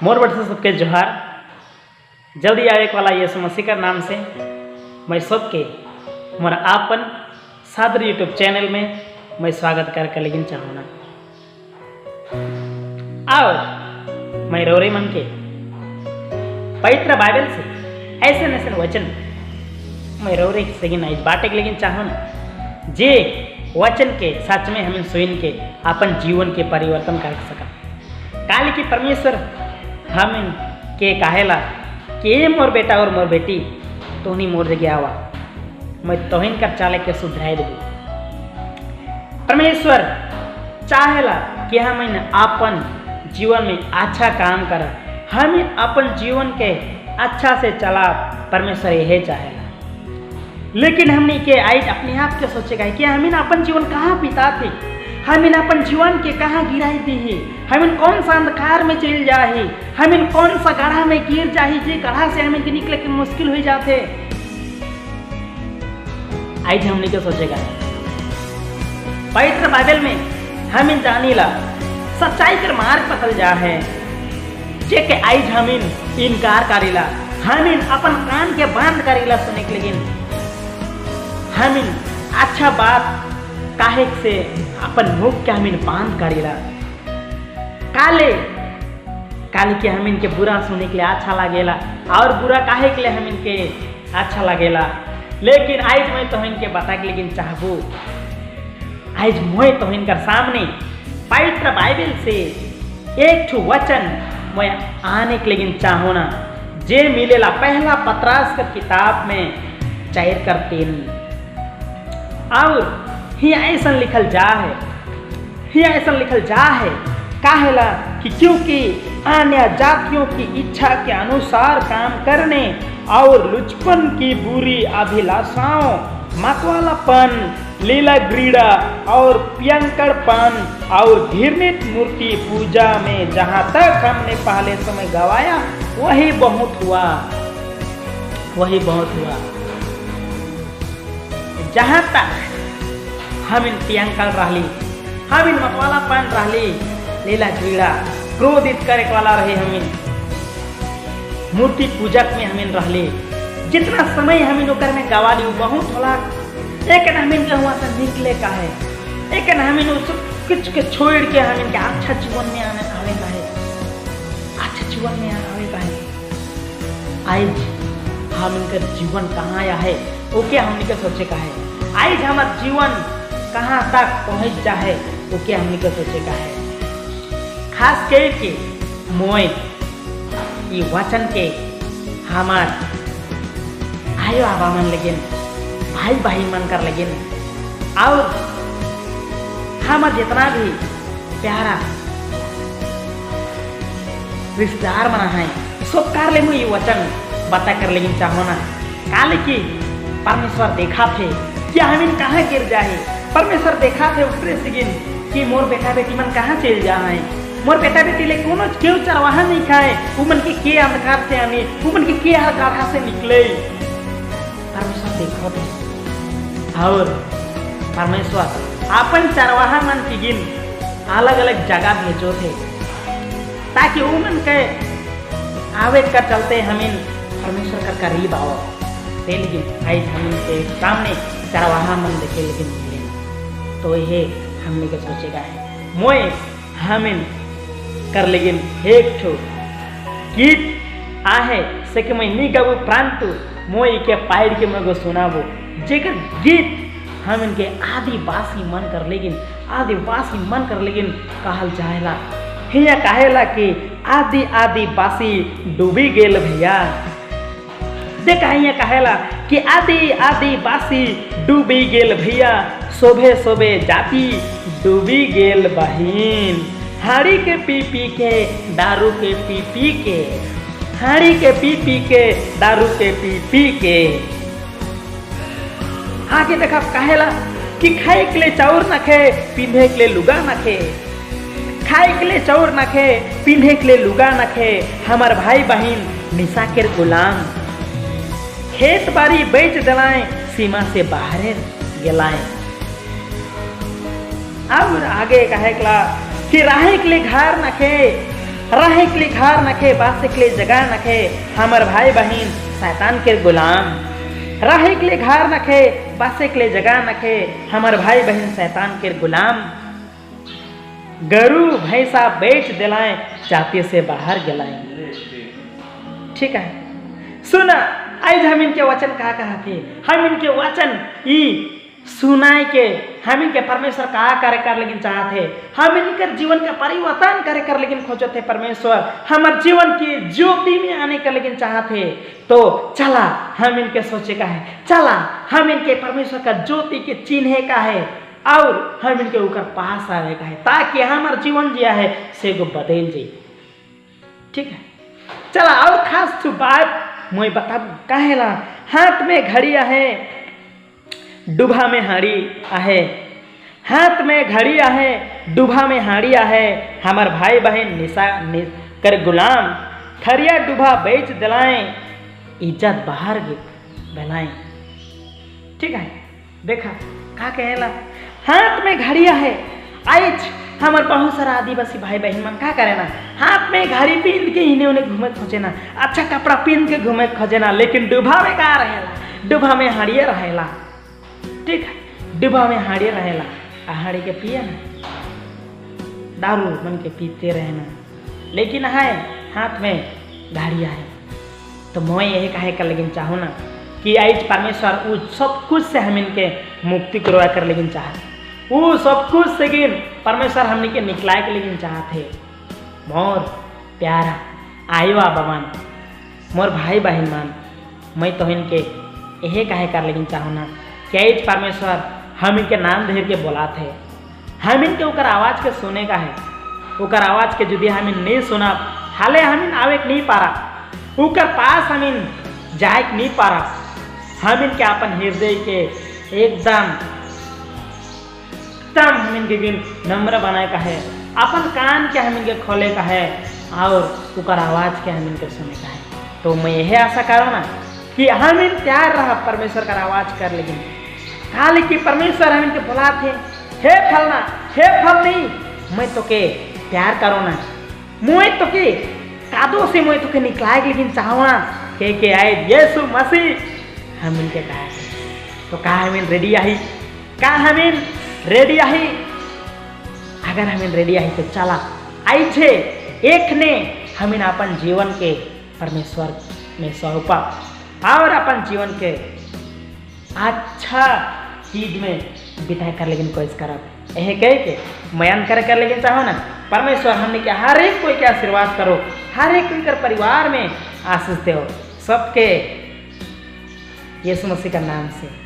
More but से सबके जोहार। जल्दी आवे वाला ये मसीह का नाम से मैं सबके मोर आपन सादर यूट्यूब चैनल में मैं स्वागत करके लेकिन चाहूँगा। और मैं रोरे मन के पवित्र बाइबल से ऐसे ऐसे वचन मैं रोरे से आज बाटे के लेकिन चाहूँ जे वचन के सच में हमें सुन के अपन जीवन के परिवर्तन कर सका। काल की परमेश्वर हम के कहेला कि मोर बेटा और मोर बेटी तोहनी मोर जगह आवा, मैं तोहिन कर चाले के सुधराई देबू। परमेश्वर चाहेला कि हम अपन जीवन में अच्छा काम कर, हम अपन जीवन के अच्छा से चला। परमेश्वर यही चाहेला, लेकिन हमने के आज अपने आप के सोचेगा कि हम अपन जीवन कहाँ बिता थे, हम अपन जीवन के कहाँ गिराई दी है, हम कौन सा अंधकार में चल जाए, हम कौन सा गढ़ा में गिर जाए जे गढ़ा से हमें निकले के मुश्किल हो जाते। आज हमने क्या सोचेगा पवित्र बाइबल में हम जानीला सच्चाई कर मार्ग पकड़ जा है जे के आज हम इनकार करेला, हम अपन कान के बंद करेला सुने के, लेकिन हम अच्छा बात काहे से अपन मुख के हम बांध करेला। काले काले के हम इनके बुरा सुने के लिए अच्छा लगेला और बुरा काहे के लिए हम इनके अच्छा लगेला। लेकिन आज मैं तो इनके बता के लेकिन चाहबू, आज मैं तो इनकर सामने पवित्र बाइबल से एक ठो वचन मैं आने के लेकिन चाहूँ ना, जे मिलेला पहला पत्रास का किताब में 4:3 और ही ऐसा लिखल जा है, ही ऐसा लिखल जा है काहेला कि क्योंकि अन्य जातियों की इच्छा के अनुसार काम करने और लुचपन की बुरी अभिलाषाओं, मतवालापन, लीला क्रीड़ा और पियंकड़पन और घृणित मूर्ति पूजा में जहाँ तक हमने पहले समय गवाया वही बहुत हुआ, वही बहुत हुआ। जहाँ तक हम इन पियंकड़ रहली, हम इन मतवालापन रहली, लीला क्रीड़ा क्रोधित करे वाला रहे, हम मूर्ति पूजक में हम रहले, जितना समय हम ओकर में गवा ली बहुत होला। एक हम इनके हुआ से निकले का है, एक हम कुछ के छोड़ के हम इनके अच्छा जीवन में आने आवे का है, अच्छा जीवन में आवे का है। आज हम इनका जीवन कहाँ आया है ओके हमने के सोचे का है, आज हमारा जीवन कहाँ तक पहुँच जा है ओके हमने के सोचे का है। खास करके मोय ये वचन के हमार आयो आबा मन लेकिन भाई भाई मन कर लेकिन और हमार जितना भी प्यारा रिश्तेदार मना है सब कर ले ये वचन बता कर लेकिन चाहो ना। काले की परमेश्वर देखा थे कि हम कहाँ गिर जाए, परमेश्वर देखा थे ऊपर से गिन कि मोर बेटा बेटी मन कहाँ चल जाए, मोर बेटा बेटी ले कोनो क्यों चरवाहा नहीं खाए, उमन के अंधकार से आने, उमन के गाढ़ा से निकले। परमेश्वर देखो थे और परमेश्वर अपन चरवाहा मन की गिन अलग अलग जगह भेजो थे ताकि उमन के आवे कर चलते हम परमेश्वर का करीब आओ। लेकिन आज हम के सामने चरवाहा मन देखे लेकिन मिले, तो ये हमने के सोचेगा है मोए हम कर लेकिन एक ठो गीत आहे से कि मैं नहीं गाबू प्रांतु मोई के पाइड के मगो सुनाबो, जेकर गीत हम इनके आदिवासी मन कर लेकिन आदिवासी मन कर लेकिन कहल जाएला। हिया कहेला कि आदि आदिवासी डूबी गेल भैया, देखा हिया कहेला कि आदि आदिवासी डूबी गेल भैया, शोभे शोभे जाति डूबी गेल बहिन, हाड़ी के पी पी के दारू के पी पी के, हाड़ी के पी पी के दारू के पी पी के। आगे देखा कहेला कि खाए के लिए चाउर न खे पींधे के लिए लुगा न खे, खाए के लिए चाउर न खे पींधे के लिए लुगा न खे, हमार भाई बहन निशा के गुलाम, खेत बाड़ी बेच दिलाएं सीमा से बाहर गेलाएं। अब आगे कहेला कि राहे के लिए घर न खे रहे के लिए घर नखे, बासे के लिए जगह नखे, हमर भाई बहन शैतान के गुलाम। रहे के लिए घर नखे, बासे के लिए जगह नखे, हमर भाई बहन शैतान के गुलाम। गरु भैंसा बेच दिलाएं, जाति से बाहर गिलाएं। ठीक है, सुना आज हम इनके वचन कहा थे, हम इनके वचन ई सुनाए के हम इनके परमेश्वर कहा करे कर लेकिन चाहते, हम इनके जीवन का परिवर्तन करे कर लेकिन खोजते परमेश्वर, हमारे जीवन की ज्योति में आने का लेकिन चाहते। तो चला हम इनके सोचे का है, चला हम इनके परमेश्वर का ज्योति के चिन्ह का है और हम इनके ऊपर पास आने का है, ताकि हमारा जीवन जिया है से को बदल जाए। ठीक है, चला और खास बात मैं बता कहेला, हाथ में घड़िया है, डूबा में हाड़ी आहे, हाथ में घड़ी आहे, डूबा में हाड़ी आहे, हमार भाई बहन निशा कर गुलाम, खरिया डूबा बेच दिलाएं, इज्जत बाहर बलाएं। ठीक है, देखा का कहेला, हाथ में घड़िया है। आज हमार बहुत सारा आदिवासी भाई बहन मन का करे ना, हाथ में घड़ी पहन के इन्हें उन्हें घूमे खोजे ना, अच्छा कपड़ा पहन के घूमे खोजे ना, लेकिन डूबा में का रहेला, डूबा में हाड़िया रहेला। ठीक है, डूबा में हाड़िया रहेला, हाड़ी के पिए ना, दारू मन के पीते रहना, लेकिन है हाथ में घड़िया है। तो मैं यही कहे कर लेकिन चाहूँ ना कि आज परमेश्वर वो सब कुछ से हम इनके मुक्ति करवा कर लेकिन चाहते, वो सब कुछ से गिन परमेश्वर हमने के निकलाए के लेकिन चाहते। मोर प्यारा आईवा बमान, मोर भाई बहन मान, मैं तो इनके यही कहे कर लेकिन चाहूँ ना कि आज परमेश्वर हम इनके नाम धर के बोलाते, हम इनके ऊपर आवाज़ के सुने का है, ऊपर आवाज़ के यदि हम नहीं सुना, हाले हम आवे नहीं पा रहा, ऊपर पास हम जाए नहीं पा रहा, हम इनके अपन हृदय के एकदम हम इनके नम्र बनाए का है, अपन कान के हम इनके खोले का है और ऊपर आवाज़ के हम इनके सुने का है। तो मैं यही आशा करूँ ना कि हम इन तैयार रहा परमेश्वर का आवाज़ कर, लेकिन खाली कि परमेश्वर हम इनके बुलाते, हे फलना, हे फल नहीं, मैं तो के प्यार करो ना, मुँह तो के कादों से मुँह तो के निकलाए, लेकिन चाहो ना के आए यीशु मसीह हम इनके कहा। तो कहा हम रेडी आई, कहा हम रेडी आई, अगर हम रेडी आई तो चला आई छे एक ने हम अपन जीवन के परमेश्वर में सौंपा और अपन जीवन के अच्छा चीज में बिताए कर लेकिन कोशिश करब, यह कह के मयान कर लेकिन चाहो ना परमेश्वर हमने क्या हर एक कोई के आशीर्वाद करो, हर एक कोई कर परिवार में आशीष दो, सबके यीशु मसीह का नाम से।